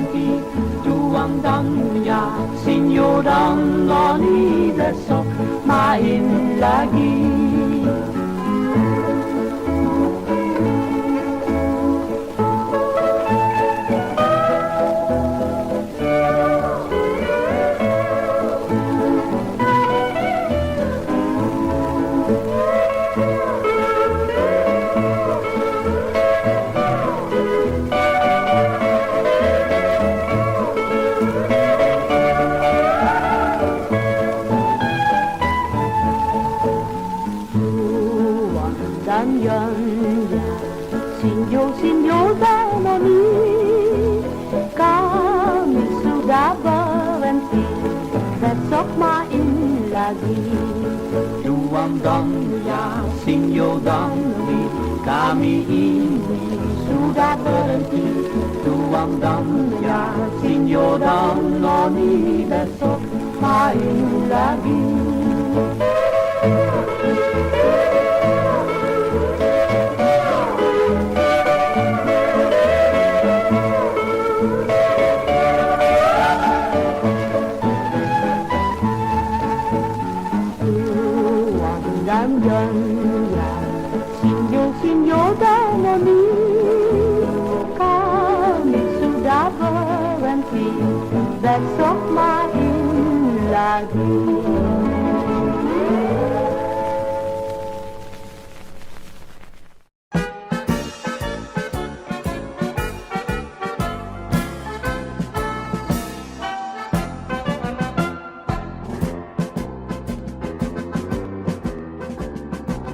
volenti, tu andamia, signora, non adesso, ma in laghi. Signor Danoni, kami sudah berhenti, besok main lagi. Tuang dan ya, Signor Danoni, kami ini sudah berhenti. Tuang dan ya, Signor Danoni, besok main lagi. Signor Danoni, kami sudah berhenti, besok main lagi.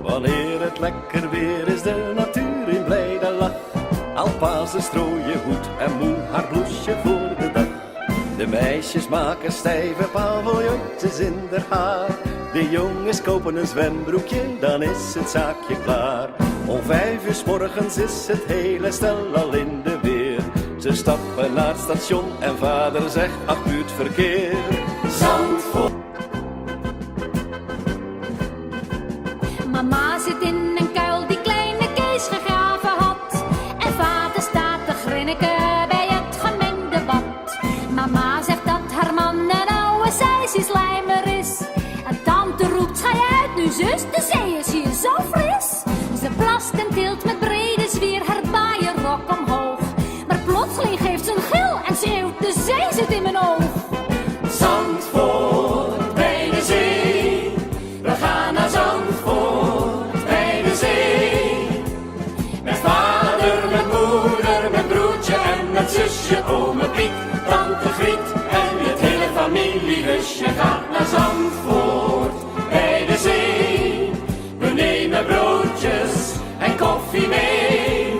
Wanneer het lekker weer is, de natuur in blijde lach. Alpazen strooien hoed en moe haar bloesje voor de dag. De meisjes maken stijve paviljoentjes in haar haar. De jongens kopen een zwembroekje, dan is het zaakje klaar. Om 5 uur 's morgens is het hele stel al in de weer. Ze stappen naar het station en vader zegt, ach, buurt verkeer. Zandvoort. Mama zit in een kuil die kleine Kees gegraven had. En vader staat te grinniken bij het gemengde bad. Mama zegt dat haar man een oude slijmer is. En tante roept, ga je uit nu zus, de zee is hier zo fris. Ze plast en tilt met brede zwier haar baaierrok omhoog. Maar plotseling geeft ze een gil en schreeuwt, de zee zit in mijn oog. Zandvoort bij de zee, we gaan naar Zandvoort bij de zee. Met vader, met moeder, met broertje en met zusje, ome Piet, tante Griet en het hele familiehusje gaat naar Zandvoort bij de zee. We nemen broodjes en koffie mee.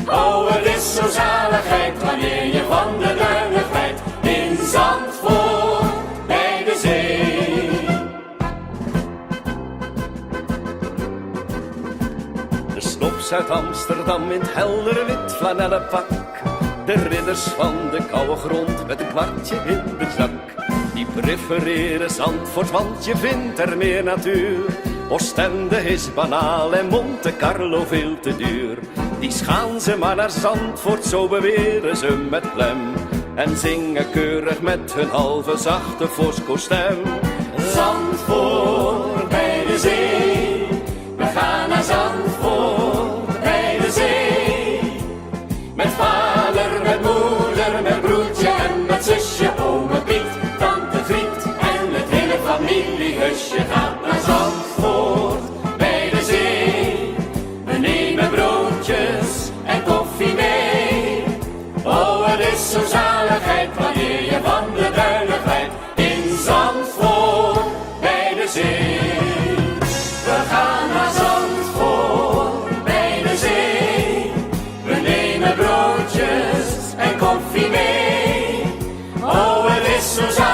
Oh, het is zo zaligheid wanneer je van de duinen glijdt in Zandvoort bij de zee. De slops uit Amsterdam in het heldere wit flanellen pak. De ridders van de koude grond met een kwartje in de zak. Die prefereren Zandvoort, want je vindt er meer natuur. Oostende is banaal en Monte Carlo veel te duur. Die gaan ze maar naar Zandvoort, zo beweren ze met klem. En zingen keurig met hun halve zachte Fosco-stem. Zandvoort bij de zee, we gaan naar Zandvoort bij de zee. Met vader, met moeder, met broertje en met zusje, ome Piet, tante Griet en het hele familiehusje gaat naar Zandvoort bij de zee. We nemen broodjes en koffie mee. Oh, het is zo zaligheid wanneer je van de duinen glijdt in Zandvoort bij de zee. We gaan naar Zandvoort bij de zee. We nemen broodjes en koffie mee. Oh, het is zo zaligheid.